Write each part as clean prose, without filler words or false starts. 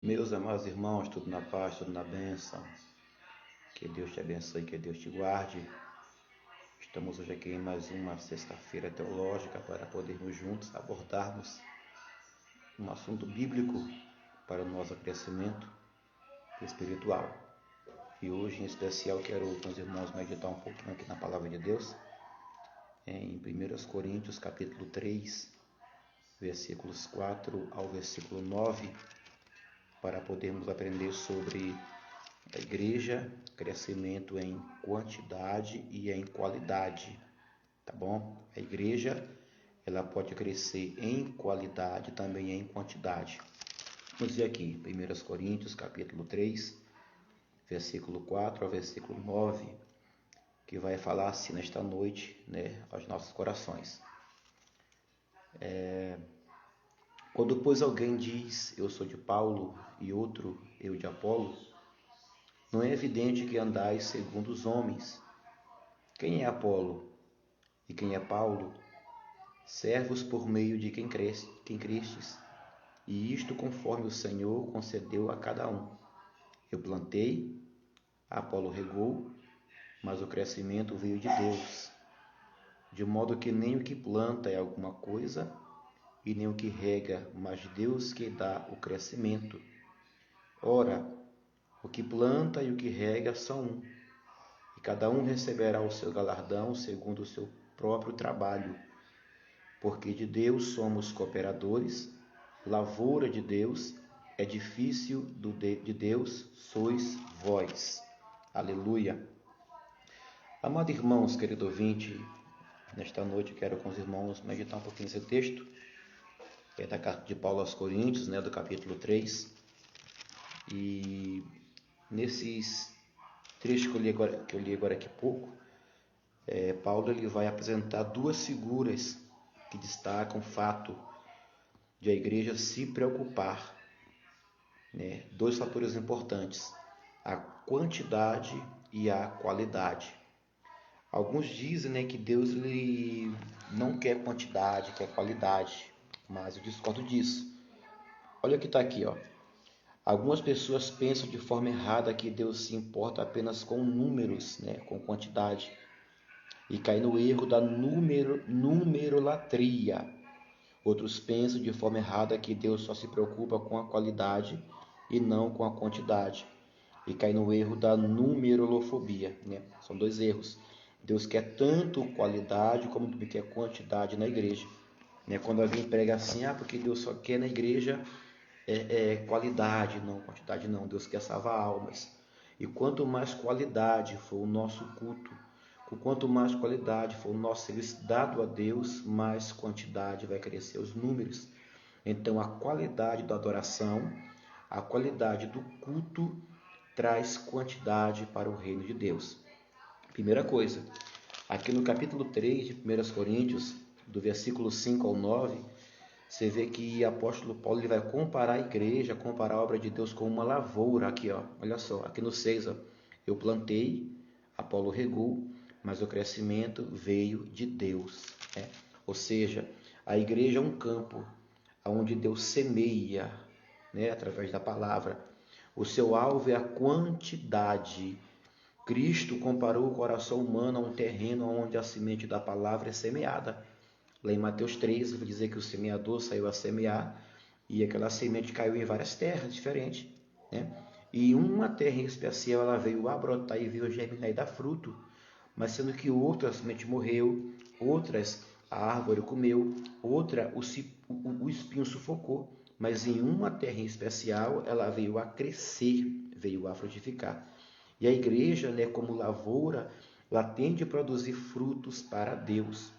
Meus amados irmãos, tudo na paz, tudo na bênção. Que Deus te abençoe, que Deus te guarde. Estamos hoje aqui em mais uma sexta-feira teológica para podermos juntos abordarmos um assunto bíblico para o nosso crescimento espiritual. E hoje, em especial, quero com os irmãos meditar um pouquinho aqui na Palavra de Deus, em 1 Coríntios, capítulo 3, versículos 4 ao versículo 9, para podermos aprender sobre a igreja, crescimento em quantidade e em qualidade, tá bom? A igreja, ela pode crescer em qualidade, também em quantidade. Vamos ver aqui, 1 Coríntios, capítulo 3, versículo 4 ao versículo 9, que vai falar assim nesta noite, né, aos nossos corações. Quando, pois, alguém diz, eu sou de Paulo, e outro, eu de Apolo, não é evidente que andais segundo os homens. Quem é Apolo e quem é Paulo? Servos por meio de quem crestes, e isto conforme o Senhor concedeu a cada um. Eu plantei, Apolo regou, mas o crescimento veio de Deus. De modo que nem o que planta é alguma coisa, e nem o que rega, mas Deus que dá o crescimento. Ora, o que planta e o que rega são um, e cada um receberá o seu galardão segundo o seu próprio trabalho. Porque de Deus somos cooperadores, lavoura de Deus, edifício de Deus sois vós. Aleluia. Amados irmãos, querido ouvinte, nesta noite quero com os irmãos meditar um pouquinho nesse texto, que é da carta de Paulo aos Coríntios, né, do capítulo 3. E nesses trechos que eu li agora aqui há pouco, Paulo ele vai apresentar duas figuras que destacam o fato de a igreja se preocupar, né? Dois fatores importantes, a quantidade e a qualidade. Alguns dizem, né, que Deus ele não quer quantidade, quer qualidade, mas eu discordo disso. Olha o que está aqui, ó. Algumas pessoas pensam de forma errada que Deus se importa apenas com números, né, com quantidade, e cai no erro da numerolatria. Outros pensam de forma errada que Deus só se preocupa com a qualidade e não com a quantidade, e cai no erro da numerolofobia, né? São dois erros. Deus quer tanto qualidade como quer quantidade na igreja, né? Quando alguém prega assim, porque Deus só quer na igreja qualidade, não quantidade não. Deus quer salvar almas. E quanto mais qualidade for o nosso culto, quanto mais qualidade for o nosso serviço dado a Deus, mais quantidade vai crescer os números. Então, a qualidade da adoração, a qualidade do culto traz quantidade para o reino de Deus. Primeira coisa, aqui no capítulo 3 de 1 Coríntios, do versículo 5 ao 9, você vê que o apóstolo Paulo ele vai comparar a igreja, comparar a obra de Deus com uma lavoura. Aqui, ó, olha só, aqui no 6, ó, eu plantei, Apolo regou, mas o crescimento veio de Deus. Né? Ou seja, a igreja é um campo onde Deus semeia, né, através da palavra. O seu alvo é a quantidade. Cristo comparou o coração humano a um terreno onde a semente da palavra é semeada. Lá em Mateus 3, vai dizer que o semeador saiu a semear e aquela semente caiu em várias terras diferentes, né? E uma terra em especial ela veio a brotar e veio germinar e dar fruto, mas sendo que outra a semente morreu, outras a árvore comeu, outra o espinho sufocou, mas em uma terra em especial ela veio a crescer, veio a frutificar. E a igreja, né, como lavoura, ela tende a produzir frutos para Deus.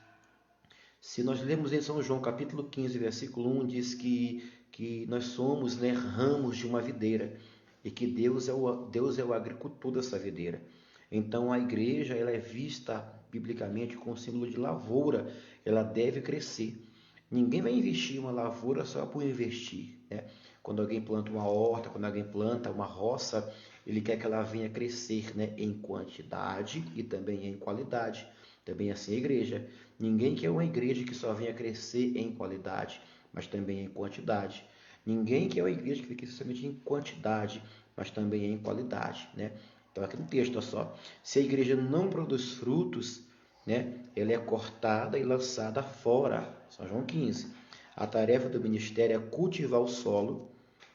Se nós lemos em São João capítulo 15, versículo 1, diz que nós somos, né, ramos de uma videira e que Deus é o agricultor dessa videira. Então a igreja ela é vista biblicamente com o símbolo de lavoura, ela deve crescer. Ninguém vai investir em uma lavoura só por investir, né? Quando alguém planta uma horta, quando alguém planta uma roça, ele quer que ela venha crescer, né, em quantidade e também em qualidade. Também assim a igreja. Ninguém quer uma igreja que só venha crescer em qualidade, mas também em quantidade. Ninguém quer uma igreja que fique somente em quantidade, mas também em qualidade, né? Então aqui no texto, olha só, se a igreja não produz frutos, né, ela é cortada e lançada fora. São João 15. A tarefa do ministério é cultivar o solo,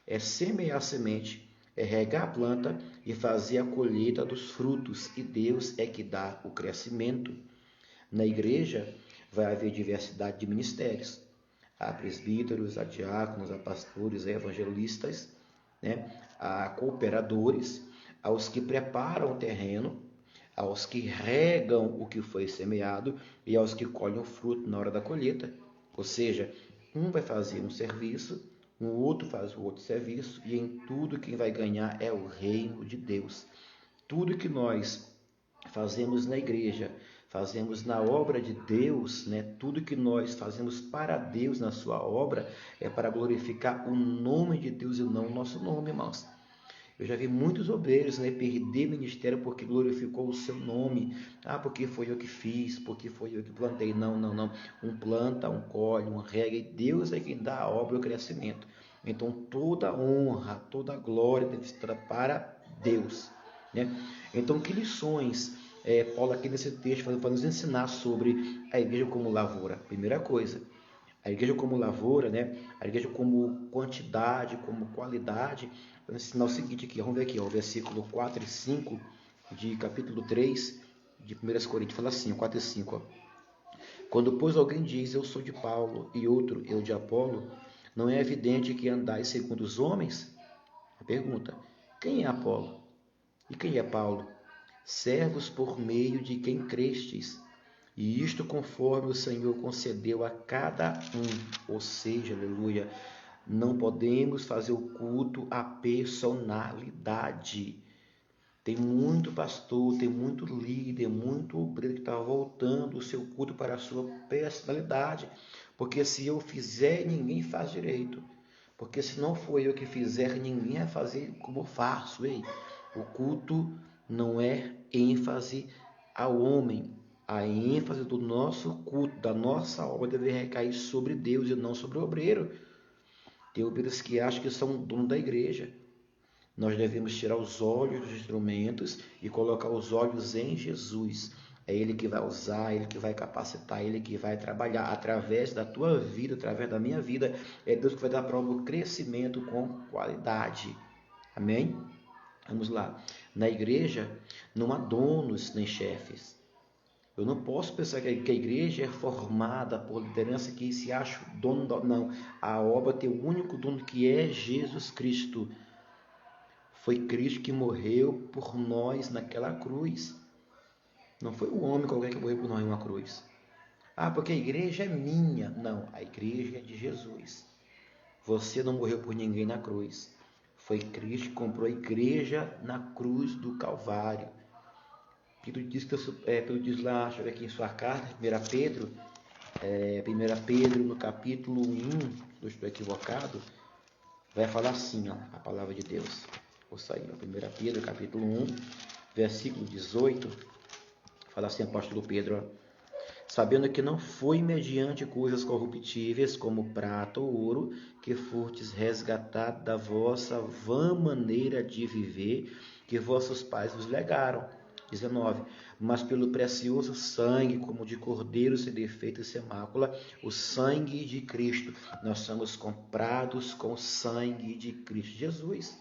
é semear a semente, é regar a planta e fazer a colheita dos frutos, e Deus é que dá o crescimento. Na igreja vai haver diversidade de ministérios. Há presbíteros, há diáconos, há pastores, há evangelistas, né? Há cooperadores, aos que preparam o terreno, aos que regam o que foi semeado e aos que colhem o fruto na hora da colheita. Ou seja, um vai fazer um serviço, o outro faz o outro serviço, e em tudo quem vai ganhar é o reino de Deus. Tudo que nós fazemos na igreja, fazemos na obra de Deus, né? Tudo que nós fazemos para Deus na sua obra é para glorificar o nome de Deus e não o nosso nome, irmãos. Eu já vi muitos obreiros, né, perder ministério porque glorificou o seu nome. Ah, porque foi eu que fiz, porque foi eu que plantei. Não, não, não. Um planta, um colhe, um rega, e Deus é quem dá a obra e o crescimento. Então toda honra, toda glória deve estar para Deus, né? Então que lições Paulo aqui nesse texto para nos ensinar sobre a igreja como lavoura? Primeira coisa, a igreja como lavoura, né? A igreja como quantidade, como qualidade. Vou ensinar o seguinte aqui, vamos ver aqui, ó, o versículo 4 e 5 de capítulo 3 de 1 Coríntios, fala assim, 4 e 5, ó. Quando, pois, alguém diz, eu sou de Paulo, e outro, eu de Apolo, não é evidente que andais segundo os homens? A pergunta, quem é Apolo? E quem é Paulo? Servos por meio de quem crestes, e isto conforme o Senhor concedeu a cada um. Ou seja, aleluia, não podemos fazer o culto à personalidade. Tem muito pastor, tem muito líder, muito obreiro que está voltando o seu culto para a sua personalidade. Porque se eu fizer, ninguém faz direito. Porque se não for eu que fizer, ninguém vai fazer como eu faço. Ei, o culto não é ênfase ao homem. A ênfase do nosso culto, da nossa obra, deve recair sobre Deus e não sobre o obreiro. Tem obreiros que acham que são dono da igreja. Nós devemos tirar os olhos dos instrumentos e colocar os olhos em Jesus. É Ele que vai usar, Ele que vai capacitar, Ele que vai trabalhar através da tua vida, através da minha vida. É Deus que vai dar para o crescimento com qualidade. Amém? Vamos lá. Na igreja não há donos nem chefes. Eu não posso pensar que a igreja é formada por liderança que se acha dono. Não. A obra tem o único dono que é Jesus Cristo. Foi Cristo que morreu por nós naquela cruz. Não foi um homem qualquer que morreu por nós em uma cruz. Ah, porque a igreja é minha. Não, a igreja é de Jesus. Você não morreu por ninguém na cruz. Foi Cristo que comprou a igreja na cruz do Calvário. Pedro diz lá, deixa eu ver aqui em sua carta, 1 Pedro, 1 Pedro no capítulo 1, se eu estou equivocado, vai falar assim, ó, a palavra de Deus. Vou sair, ó, 1 Pedro, capítulo 1, versículo 18, fala assim, apóstolo Pedro, ó, sabendo que não foi mediante coisas corruptíveis, como prata ou ouro, que fostes resgatados da vossa vã maneira de viver, que vossos pais vos legaram. 19. Mas pelo precioso sangue, como de cordeiro sem defeito e sem mácula, o sangue de Cristo. Nós somos comprados com o sangue de Cristo Jesus.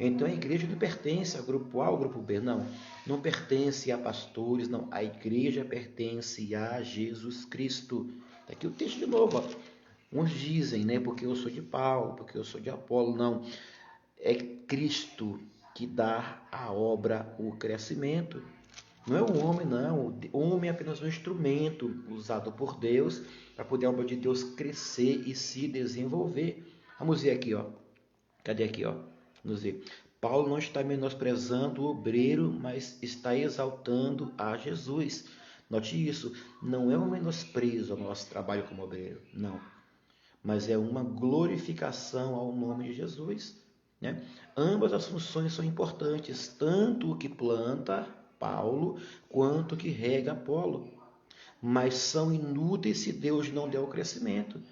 Então a igreja não pertence ao grupo A ou ao grupo B, não. Não pertence a pastores, não. A igreja pertence a Jesus Cristo. Está aqui o texto de novo. Ó. Uns dizem, né, porque eu sou de Paulo, porque eu sou de Apolo. Não. É Cristo que dá à obra o crescimento. Não é o homem, não. O homem é apenas um instrumento usado por Deus para poder a obra de Deus crescer e se desenvolver. Vamos ver aqui, ó. Cadê aqui, ó? Vamos ver. Paulo não está menosprezando o obreiro, mas está exaltando a Jesus. Note isso. Não é um menosprezo ao nosso trabalho como obreiro, não. Mas é uma glorificação ao nome de Jesus. Né? Ambas as funções são importantes, tanto o que planta, Paulo, quanto o que rega, Apolo. Mas são inúteis se Deus não der o crescimento.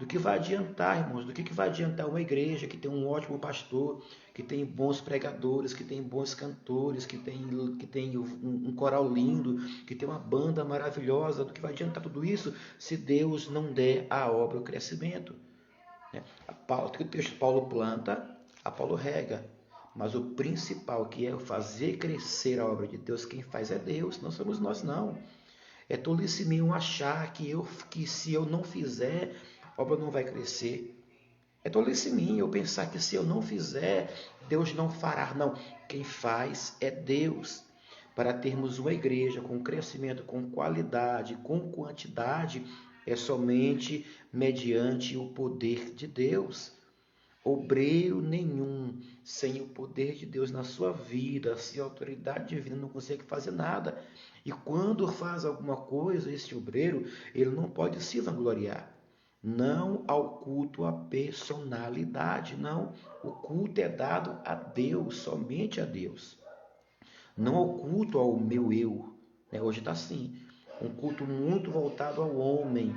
Do que vai adiantar, irmãos? Do que vai adiantar uma igreja que tem um ótimo pastor, que tem bons pregadores, que tem bons cantores, que tem um coral lindo, que tem uma banda maravilhosa? Do que vai adiantar tudo isso se Deus não der à obra o crescimento? O texto Paulo planta, Apolo rega. Mas o principal, que é fazer crescer a obra de Deus, quem faz é Deus, não somos nós, não. É tolice minha achar que se eu não fizer, a obra não vai crescer. É tolice minha eu pensar que se eu não fizer, Deus não fará. Não, quem faz é Deus. Para termos uma igreja com crescimento, com qualidade, com quantidade, é somente mediante o poder de Deus. Obreiro nenhum, sem o poder de Deus na sua vida, sem a autoridade divina, não consegue fazer nada. E quando faz alguma coisa, esse obreiro, ele não pode se vangloriar. Não ao culto à personalidade, não. O culto é dado a Deus, somente a Deus. Não ao culto ao meu eu. Hoje está assim, um culto muito voltado ao homem.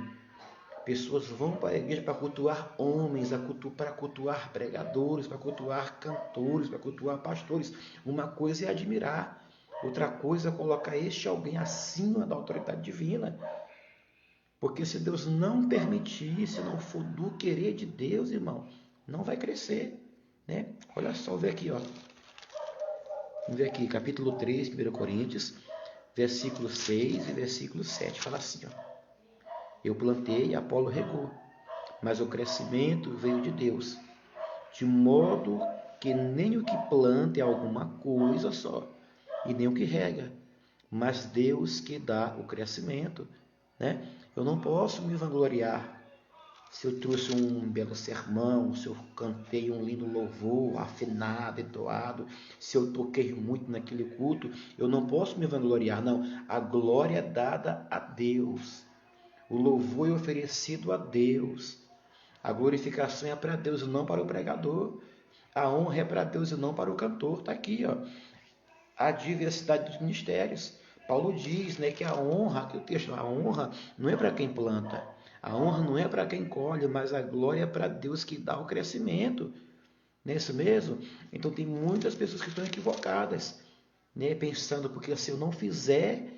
Pessoas vão para a igreja para cultuar homens, para cultuar pregadores, para cultuar cantores, para cultuar pastores. Uma coisa é admirar, outra coisa é colocar este alguém acima da autoridade divina. Porque se Deus não permitir, se não for do querer de Deus, irmão, não vai crescer. Olha só, vê aqui, ó. Vamos ver aqui, capítulo 3, 1 Coríntios, versículo 6 e versículo 7. Fala assim, ó. Eu plantei, Apolo regou, mas o crescimento veio de Deus, de modo que nem o que planta é alguma coisa só, e nem o que rega, mas Deus que dá o crescimento. Eu não posso me vangloriar se eu trouxe um belo sermão, se eu cantei um lindo louvor, afinado, entoado, se eu toquei muito naquele culto. Eu não posso me vangloriar, não. A glória é dada a Deus. O louvor é oferecido a Deus. A glorificação é para Deus e não para o pregador. A honra é para Deus e não para o cantor. Está aqui, ó. A diversidade dos ministérios. Paulo diz, que a honra não é para quem planta. A honra não é para quem colhe, mas a glória é para Deus que dá o crescimento. Não é isso mesmo? Então tem muitas pessoas que estão equivocadas, pensando, porque se eu não fizer,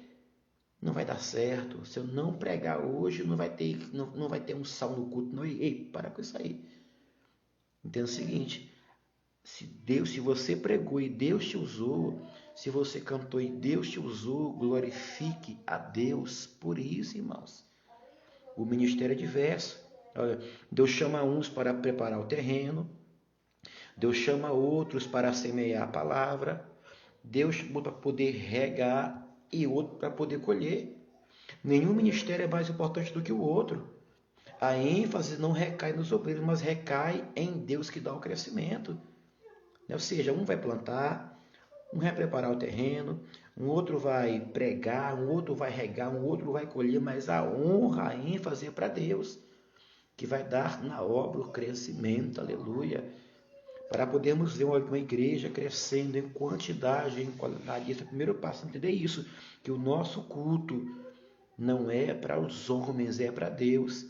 não vai dar certo. Se eu não pregar hoje, não vai ter unção no culto. Não. Ei, para com isso aí. Entenda o seguinte: se você pregou e Deus te usou, se você cantou e Deus te usou, glorifique a Deus por isso, irmãos. O ministério é diverso. Olha, Deus chama uns para preparar o terreno, Deus chama outros para semear a palavra, Deus chama para poder regar e outro para poder colher. Nenhum ministério é mais importante do que o outro. A ênfase não recai nos obreiros, mas recai em Deus que dá o crescimento. Ou seja, um vai plantar, um vai preparar o terreno, um outro vai pregar, um outro vai regar, um outro vai colher, mas a honra, a ênfase é para Deus, que vai dar na obra o crescimento, aleluia. Para podermos ver uma igreja crescendo em quantidade, em qualidade. Esse é o primeiro passo, entender isso, que o nosso culto não é para os homens, é para Deus.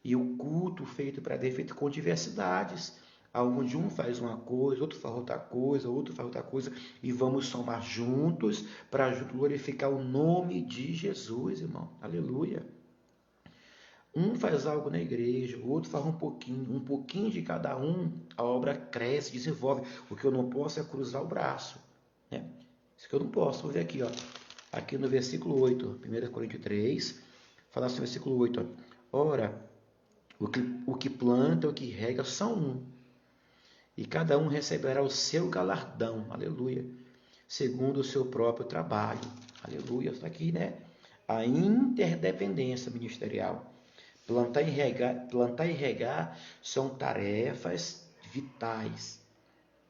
E o culto feito para Deus é feito com diversidades, onde um faz uma coisa, outro faz outra coisa, outro faz outra coisa, e vamos somar juntos para glorificar o nome de Jesus, irmão. Aleluia. Um faz algo na igreja, o outro faz um pouquinho de cada um, a obra cresce, desenvolve. O que eu não posso é cruzar o braço. Isso que eu não posso. Vamos ver aqui, ó. Aqui no versículo 8, 1 Coríntios 3, fala assim no versículo 8, ó. Ora, o que planta, o que rega são um, e cada um receberá o seu galardão, aleluia, segundo o seu próprio trabalho, aleluia. Está aqui, a interdependência ministerial. Plantar e regar são tarefas vitais.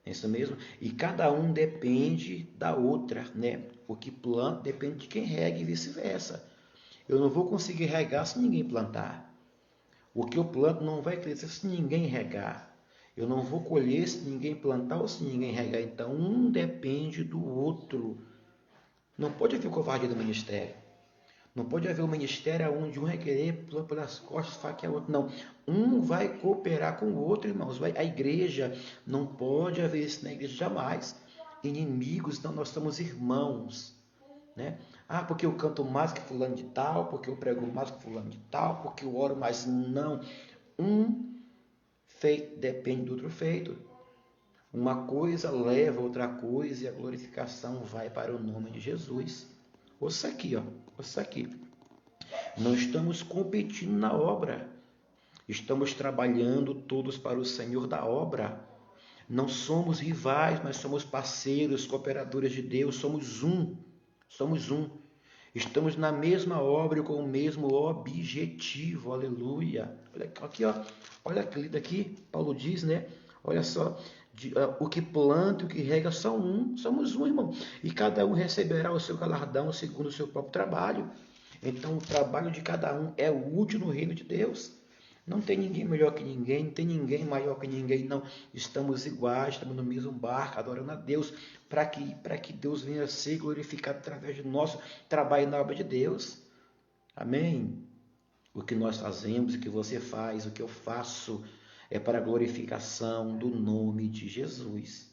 É isso mesmo? E cada um depende da outra, O que planta depende de quem rega e vice-versa. Eu não vou conseguir regar se ninguém plantar. O que eu planto não vai crescer se ninguém regar. Eu não vou colher se ninguém plantar ou se ninguém regar. Então, um depende do outro. Não pode haver covardia no ministério. Não pode haver um ministério onde um vai querer pelas costas esfaquear o outro. Não. Um vai cooperar com o outro, irmãos. A igreja, não pode haver isso na igreja jamais. Inimigos, não, nós somos irmãos. Né? Ah, porque eu canto mais que fulano de tal, porque eu prego mais que fulano de tal, porque eu oro mais. Não. Um feito depende do outro feito. Uma coisa leva a outra coisa e a glorificação vai para o nome de Jesus. Ouça aqui, ó. Ouça aqui. Não estamos competindo na obra. Estamos trabalhando todos para o Senhor da obra. Não somos rivais, mas somos parceiros, cooperadores de Deus. Somos um. Somos um. Estamos na mesma obra e com o mesmo objetivo. Aleluia. Olha aqui, ó. Olha aqui, Paulo diz, né? Olha só. O que planta e o que rega são um. Somos um, irmão. E cada um receberá o seu galardão segundo o seu próprio trabalho. Então, o trabalho de cada um é útil no reino de Deus. Não tem ninguém melhor que ninguém, não tem ninguém maior que ninguém, não. Estamos iguais, estamos no mesmo barco, adorando a Deus, para que Deus venha a ser glorificado através do nosso trabalho na obra de Deus. Amém? O que nós fazemos, o que você faz, o que eu faço, é para a glorificação do nome de Jesus.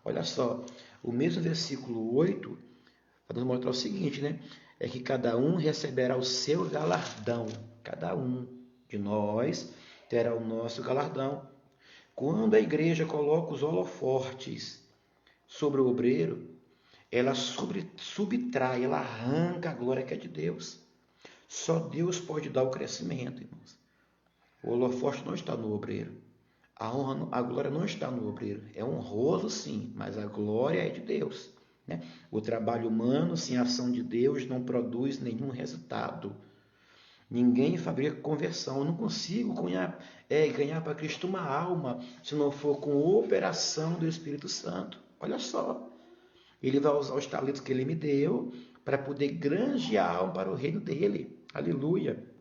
Olha só, o mesmo versículo 8 vai nos mostrar o seguinte, né? É que cada um receberá o seu galardão. Cada um de nós terá o nosso galardão. Quando a igreja coloca os holofortes sobre o obreiro, ela subtrai, ela arranca a glória que é de Deus. Só Deus pode dar o crescimento, irmãos. O holoforte não está no obreiro. A honra, a glória não está no obreiro. É honroso, sim, mas a glória é de Deus. Né? O trabalho humano, sem a ação de Deus, não produz nenhum resultado. Ninguém fabrica conversão. Eu não consigo ganhar para Cristo uma alma se não for com operação do Espírito Santo. Olha só. Ele vai usar os talentos que ele me deu para poder granjear a alma para o reino dele. Aleluia.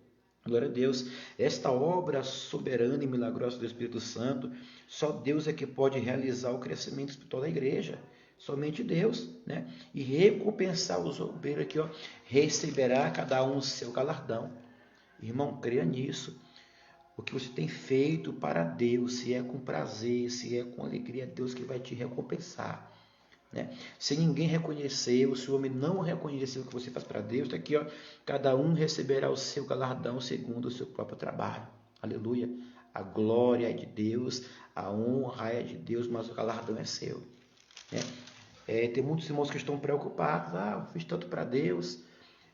Glória a Deus. Esta obra soberana e milagrosa do Espírito Santo, só Deus é que pode realizar o crescimento espiritual da igreja. Somente Deus, né? E recompensar os obreiros aqui, ó, receberá cada um o seu galardão. Irmão, creia nisso. O que você tem feito para Deus, se é com prazer, se é com alegria, é Deus que vai te recompensar. Né? Se ninguém reconheceu, se o homem não reconheceu o que você faz para Deus, está aqui, ó, cada um receberá o seu galardão segundo o seu próprio trabalho. Aleluia. A glória é de Deus, a honra é de Deus, mas o galardão é seu. Né? Tem muitos irmãos que estão preocupados. Eu fiz tanto para Deus,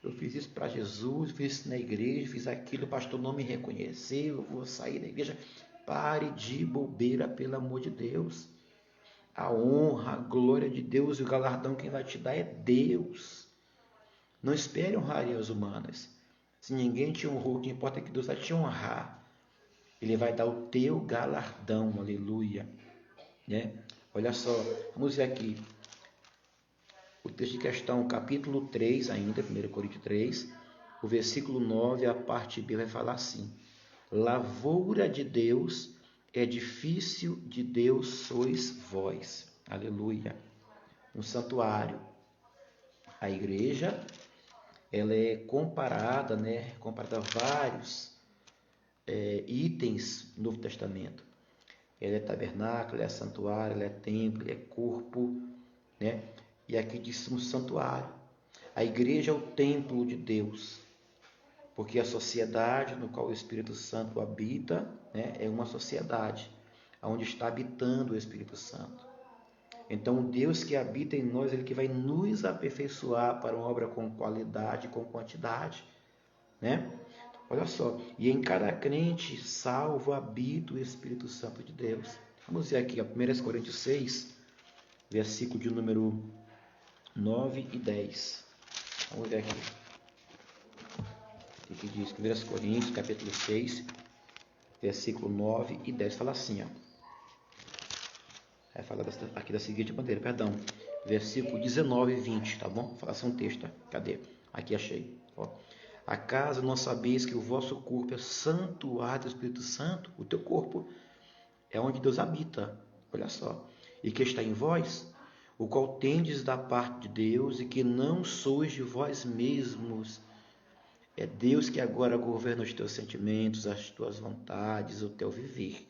eu fiz isso para Jesus, fiz isso na igreja, fiz aquilo, o pastor não me reconheceu, eu vou sair da igreja. Pare de bobeira, pelo amor de Deus. A honra, a glória de Deus e o galardão quem vai te dar é Deus. Não espere honrarias humanas. Se ninguém te honrou, o que importa é que Deus vai te honrar. Ele vai dar o teu galardão, aleluia. Né? Olha só, vamos ver aqui. O texto de questão, capítulo 3 ainda, 1 Coríntios 3, o versículo 9, a parte B vai falar assim. Lavoura de Deus, edifício de Deus sois vós. Aleluia. Um santuário. A igreja, ela é comparada, né? Comparada a vários itens do Novo Testamento. Ela é tabernáculo, ela é santuário, ela é templo, ela é corpo, né? E aqui diz um santuário. A igreja é o templo de Deus, porque a sociedade no qual o Espírito Santo habita, né, é uma sociedade onde está habitando o Espírito Santo. Então, o Deus que habita em nós, Ele que vai nos aperfeiçoar para uma obra com qualidade, com quantidade. Né? Olha só, e em cada crente salvo habita o Espírito Santo de Deus. Vamos ver aqui, 1 Coríntios 6, versículo de número 9 e 10. Vamos ver aqui. O que diz? 1 Coríntios, capítulo 6, versículo 9 e 10. Fala assim, ó. Vai falar aqui da seguinte maneira, perdão. Versículo 19 e 20, tá bom? Fala assim um texto, cadê? Aqui achei. Ó. Acaso não sabeis que o vosso corpo é santuário do Espírito Santo? O teu corpo é onde Deus habita. Olha só. E que está em vós, o qual tendes da parte de Deus, e que não sois de vós mesmos, É Deus que agora governa os teus sentimentos, as tuas vontades, o teu viver.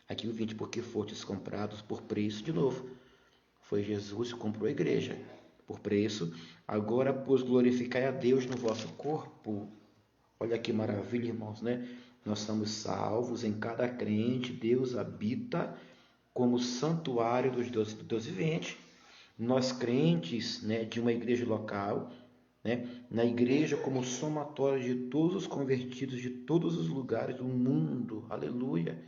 Aqui o 20, porque fostes comprados por preço, de novo. Foi Jesus que comprou a igreja por preço. Agora, pois, glorificai a Deus no vosso corpo. Olha que maravilha, irmãos, né? Nós somos salvos, em cada crente Deus habita como santuário dos Deus vivente. Nós crentes, né, de uma igreja local, né, na igreja como somatório de todos os convertidos de todos os lugares do mundo, aleluia.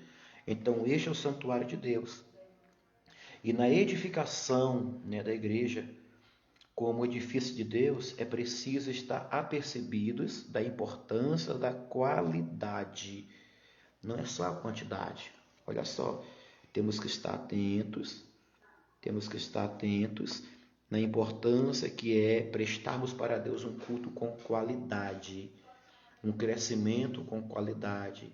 Então este é o santuário de Deus. E na edificação, né, da igreja, como edifício de Deus, é preciso estar apercebidos da importância da qualidade, não é só a quantidade. Olha só, temos que estar atentos na importância que é prestarmos para Deus um culto com qualidade, um crescimento com qualidade,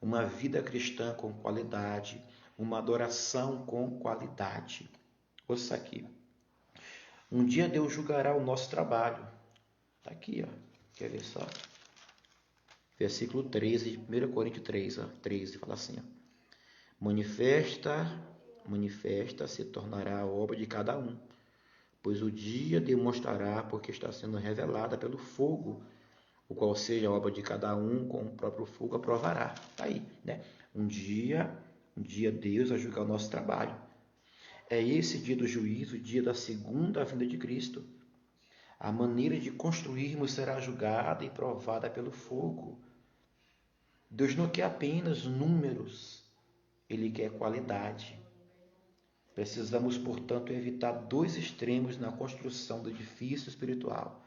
uma vida cristã com qualidade, uma adoração com qualidade. Ouça aqui. Um dia Deus julgará o nosso trabalho. Está aqui, ó. Quer ver só? Versículo 13 de 1 Coríntios 3, ó, 13, fala assim, ó. Manifesta se tornará a obra de cada um, pois o dia demonstrará porque está sendo revelada pelo fogo, o qual seja a obra de cada um, com o próprio fogo aprovará. Está aí, né? Um dia Deus vai julgar o nosso trabalho. É esse dia do juízo, o dia da segunda vinda de Cristo. A maneira de construirmos será julgada e provada pelo fogo. Deus não quer apenas números, Ele quer qualidade. Precisamos, portanto, evitar dois extremos na construção do edifício espiritual.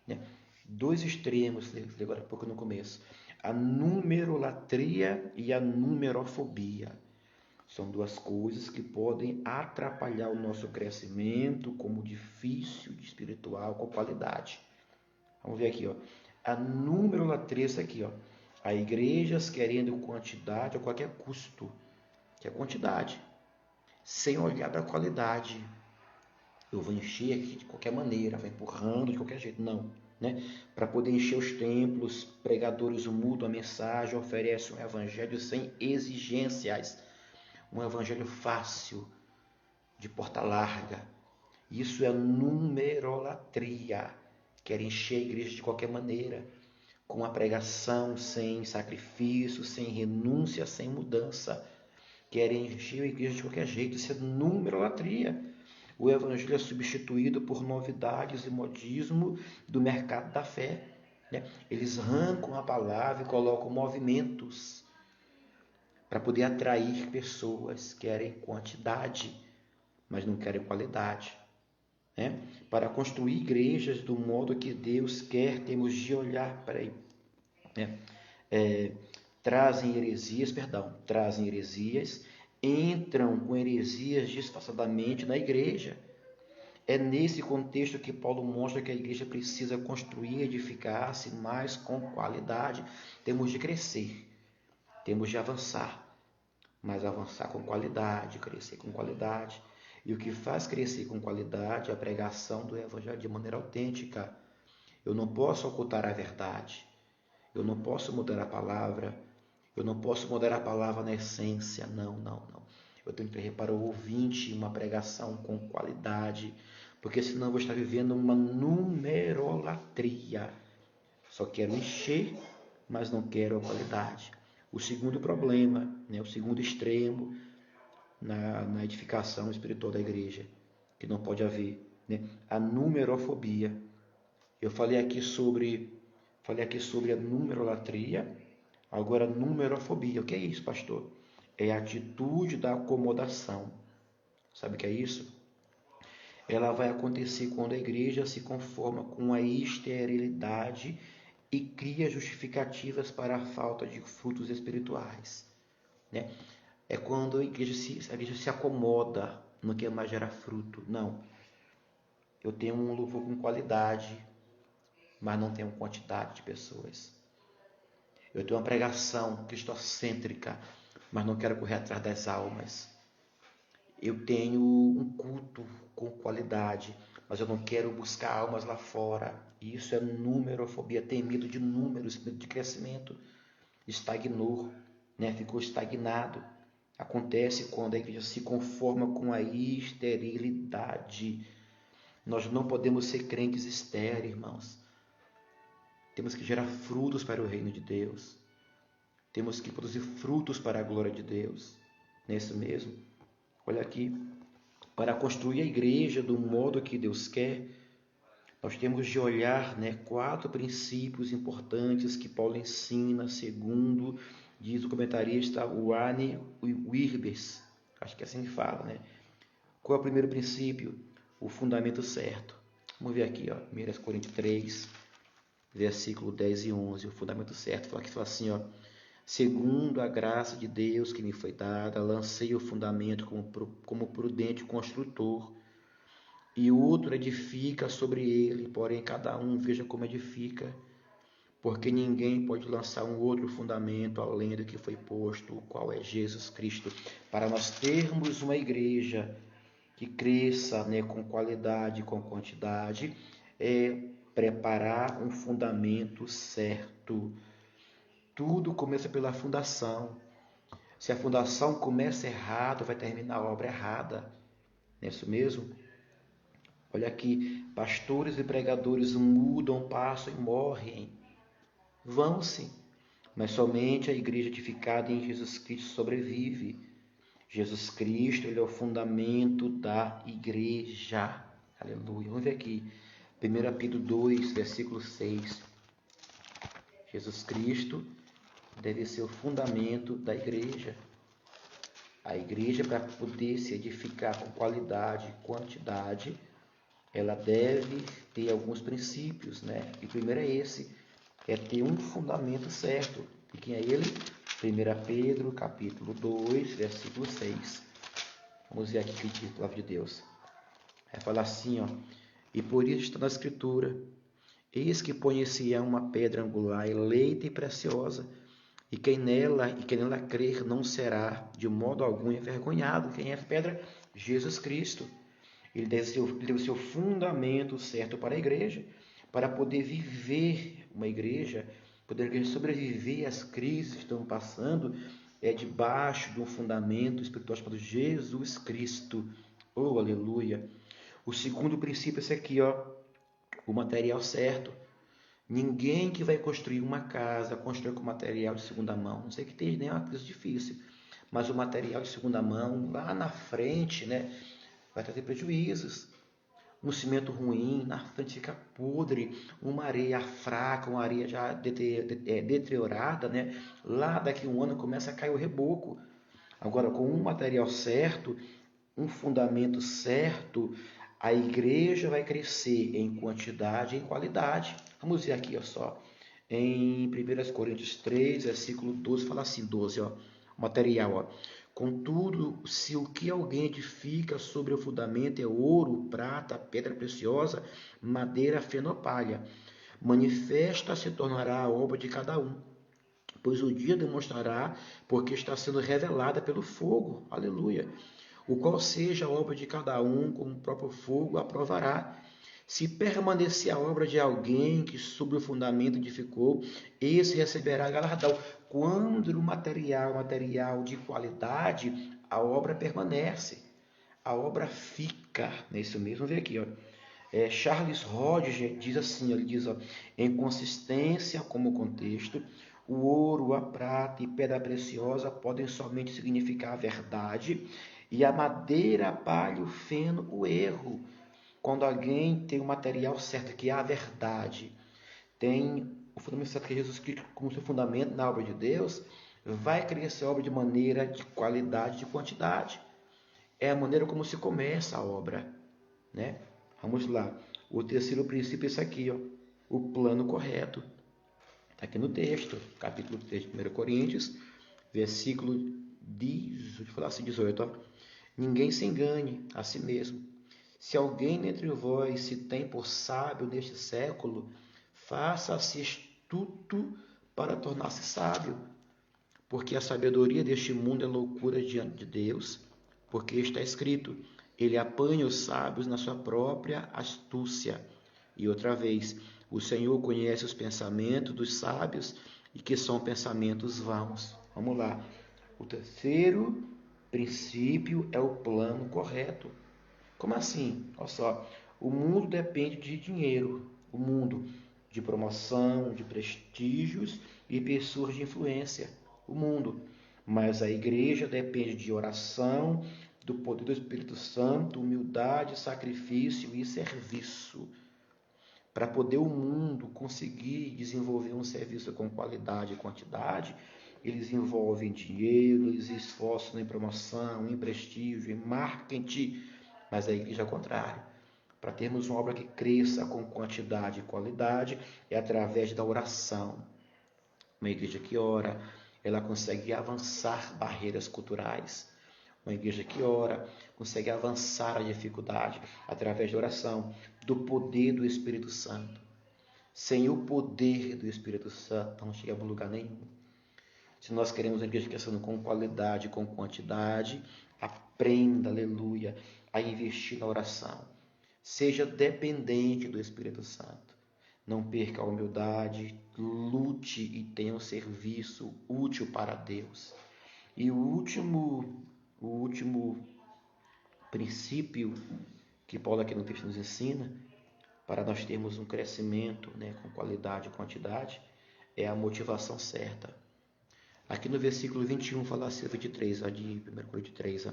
Né? Dois extremos, falei agora há pouco no começo. A numerolatria e a numerofobia. São duas coisas que podem atrapalhar o nosso crescimento como edifício espiritual com qualidade. Vamos ver aqui, ó. A numerolatria, isso aqui, ó. Há igrejas querendo quantidade a qualquer custo, que é quantidade, sem olhar para a qualidade. Eu vou encher aqui de qualquer maneira, vou empurrando de qualquer jeito. Não, né? Para poder encher os templos, pregadores mudam a mensagem, oferecem um evangelho sem exigências. Um evangelho fácil, de porta larga. Isso é numerolatria. Querem encher a igreja de qualquer maneira, com a pregação sem sacrifício, sem renúncia, sem mudança. Querem encher a igreja de qualquer jeito. Isso é numerolatria. O evangelho é substituído por novidades e modismo do mercado da fé. Né? Eles arrancam a palavra e colocam movimentos para poder atrair pessoas. Querem quantidade, mas não querem qualidade. Né? Para construir igrejas do modo que Deus quer, temos de olhar para aí. Né? Trazem heresias, entram com heresias disfarçadamente na igreja. É nesse contexto que Paulo mostra que a igreja precisa construir e edificar-se mais com qualidade. Temos de crescer, temos de avançar, mas avançar com qualidade, crescer com qualidade. E o que faz crescer com qualidade é a pregação do evangelho de maneira autêntica. Eu não posso ocultar a verdade, eu não posso mudar a palavra, eu não posso mudar a palavra na essência, não. Eu tenho que ter para o ouvinte uma pregação com qualidade, porque senão eu vou estar vivendo uma numerolatria. Só quero encher, mas não quero a qualidade. O segundo problema, né, o segundo extremo na edificação espiritual da igreja, que não pode haver, né, a numerofobia. Eu falei aqui sobre a numerolatria, agora a numerofobia. O que é isso, pastor? É a atitude da acomodação. Sabe o que é isso? Ela vai acontecer quando a igreja se conforma com a esterilidade e cria justificativas para a falta de frutos espirituais. Né? É quando a igreja se acomoda, não quer mais gerar fruto. Não. Eu tenho um louvor com qualidade, mas não tenho quantidade de pessoas. Eu tenho uma pregação cristocêntrica, mas não quero correr atrás das almas. Eu tenho um culto com qualidade, mas eu não quero buscar almas lá fora. Isso é numerofobia, tem medo de números, medo de crescimento. Estagnou, né? Ficou estagnado. Acontece quando a igreja se conforma com a esterilidade. Nós não podemos ser crentes estéreis, irmãos. Temos que gerar frutos para o reino de Deus. Temos que produzir frutos para a glória de Deus. Não é isso mesmo? Olha aqui. Para construir a igreja do modo que Deus quer, nós temos de olhar, né, 4 princípios importantes que Paulo ensina, segundo diz o comentarista Warren Wiersbe. Acho que é assim que fala, né? Qual é o primeiro princípio? O fundamento certo. Vamos ver aqui, ó, 1 Coríntios 3, versículo 10 e 11. O fundamento certo fala assim, ó: segundo a graça de Deus que me foi dada, lancei o fundamento como prudente construtor, e outro edifica sobre ele, porém cada um veja como edifica, porque ninguém pode lançar um outro fundamento além do que foi posto, o qual é Jesus Cristo. Para nós termos uma igreja que cresça, né, com qualidade, com quantidade, é preparar um fundamento certo. Tudo começa pela fundação. Se a fundação começa errado, vai terminar a obra errada. Não é isso mesmo? Olha aqui, pastores e pregadores mudam, passam e morrem. Vão-se, mas somente a igreja edificada em Jesus Cristo sobrevive. Jesus Cristo, ele é o fundamento da igreja. Aleluia. Vamos ver aqui, 1 Pedro 2, versículo 6. Jesus Cristo deve ser o fundamento da igreja. A igreja, para poder se edificar com qualidade e quantidade, ela deve ter alguns princípios, né? E o primeiro é esse, é ter um fundamento certo. E quem é ele? 1 Pedro, capítulo 2, versículo 6. Vamos ver aqui o que diz a palavra de Deus. Vai falar assim, ó: e por isso está na Escritura: eis que põe em Sião uma pedra angular, eleita e preciosa, e quem nela crer não será de modo algum envergonhado. Quem é a pedra? Jesus Cristo. Ele deve ser o fundamento certo para a igreja, para poder viver uma igreja, poder sobreviver às crises que estão passando, debaixo de um fundamento espiritual chamado Jesus Cristo. Oh, aleluia! O segundo princípio é esse aqui, ó, o material certo. Ninguém que vai construir uma casa constrói com material de segunda mão. Não sei que esteja nem uma coisa difícil, mas o material de segunda mão lá na frente, né, vai trazer prejuízos. Um cimento ruim, na frente fica podre, uma areia fraca, uma areia já deteriorada, né? Lá daqui a um ano começa a cair o reboco. Agora, com um material certo, um fundamento certo, a igreja vai crescer em quantidade e em qualidade. Vamos ver aqui, ó, só. Em 1 Coríntios 3, versículo 12, fala assim, 12, ó, material, ó: contudo, se o que alguém edifica sobre o fundamento é ouro, prata, pedra preciosa, madeira, feno ou palha, manifesta se tornará a obra de cada um, pois o dia demonstrará, porque está sendo revelada pelo fogo. Aleluia. O qual seja a obra de cada um, como o próprio fogo aprovará. Se permanecer a obra de alguém que sobre o fundamento edificou, esse receberá galardão. Quando o material de qualidade, a obra permanece, a obra fica. É isso mesmo, vê aqui, ó. Charles Hodge diz assim, ele diz, ó: em consistência como contexto, o ouro, a prata e pedra preciosa podem somente significar a verdade, e a madeira, a palha, o feno, o erro. Quando alguém tem o material certo, que é a verdade, tem o fundamento certo, que é Jesus Cristo como seu fundamento na obra de Deus, vai crescer a obra de maneira de qualidade, de quantidade. É a maneira como se começa a obra, né? Vamos lá. O terceiro princípio é esse aqui, ó, o plano correto. Está aqui no texto, capítulo 3 de 1 Coríntios, versículo 18. Ó. Ninguém se engane a si mesmo. Se alguém entre vós se tem por sábio neste século, faça-se astuto para tornar-se sábio. Porque a sabedoria deste mundo é loucura diante de Deus, porque está escrito: Ele apanha os sábios na sua própria astúcia. E outra vez, o Senhor conhece os pensamentos dos sábios e que são pensamentos vãos. Vamos lá. O terceiro princípio é o plano correto. Como assim? Olha só, o mundo depende de dinheiro, o mundo de promoção, de prestígios e pessoas de influência, o mundo. Mas a igreja depende de oração, do poder do Espírito Santo, humildade, sacrifício e serviço. Para poder o mundo conseguir desenvolver um serviço com qualidade e quantidade, eles envolvem dinheiro, eles esforçam em promoção, em prestígio, em marketing, mas a igreja é o contrário. Para termos uma obra que cresça com quantidade e qualidade, é através da oração. Uma igreja que ora, ela consegue avançar barreiras culturais. Uma igreja que ora consegue avançar a dificuldade através da oração, do poder do Espírito Santo. Sem o poder do Espírito Santo, não chegamos a lugar nenhum. Se nós queremos uma igreja crescendo com qualidade, com quantidade, aprenda, aleluia, a investir na oração. Seja dependente do Espírito Santo. Não perca a humildade, lute e tenha um serviço útil para Deus. E o último princípio que Paulo aqui no texto nos ensina, para nós termos um crescimento, com qualidade e quantidade, é a motivação certa. Aqui no versículo 21 fala assim, 23, de 1 Coríntios 3.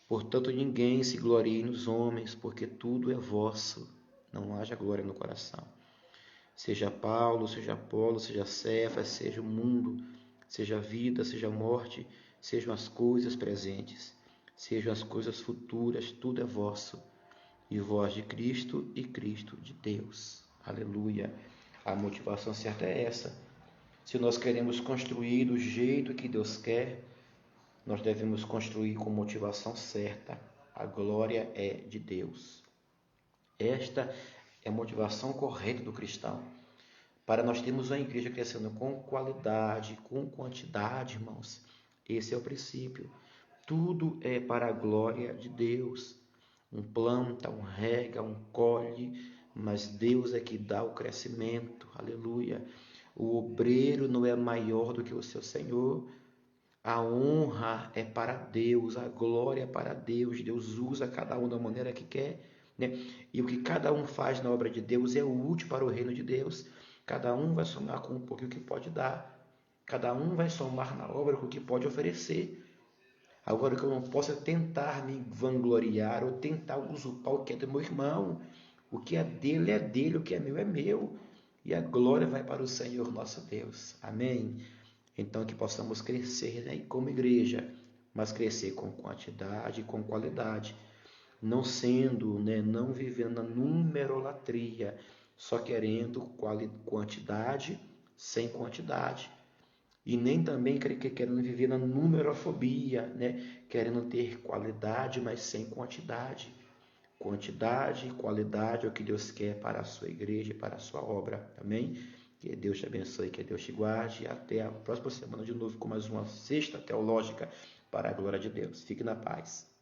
Portanto, ninguém se glorie nos homens, porque tudo é vosso, não haja glória no coração. Seja Paulo, seja Apolo, seja Cefas, seja o mundo, seja a vida, seja a morte, sejam as coisas presentes, sejam as coisas futuras, tudo é vosso, e vós de Cristo e Cristo de Deus. Aleluia! A motivação certa é essa. Se nós queremos construir do jeito que Deus quer, nós devemos construir com motivação certa. A glória é de Deus. Esta é a motivação correta do cristão. Para nós termos uma igreja crescendo com qualidade, com quantidade, irmãos, esse é o princípio. Tudo é para a glória de Deus. Um planta, um rega, um colhe, mas Deus é que dá o crescimento. Aleluia. O obreiro não é maior do que o seu Senhor. A honra é para Deus, a glória é para Deus. Deus usa cada um da maneira que quer, E o que cada um faz na obra de Deus é útil para o reino de Deus. Cada um vai somar com um pouquinho que pode dar. Cada um vai somar na obra com o que pode oferecer. Agora, o que eu não posso é tentar me vangloriar ou tentar usurpar o que é do meu irmão. O que é dele, o que é meu. E a glória vai para o Senhor nosso Deus. Amém? Então, que possamos crescer como igreja, mas crescer com quantidade e com qualidade. Não sendo, não vivendo na numerolatria, só querendo quantidade sem quantidade. E nem também querendo viver na numerofobia, querendo ter qualidade, mas sem quantidade. Quantidade e qualidade é o que Deus quer para a sua igreja e para a sua obra. Amém? Que Deus te abençoe, que Deus te guarde. Até a próxima semana de novo com mais uma sexta teológica para a glória de Deus. Fique na paz.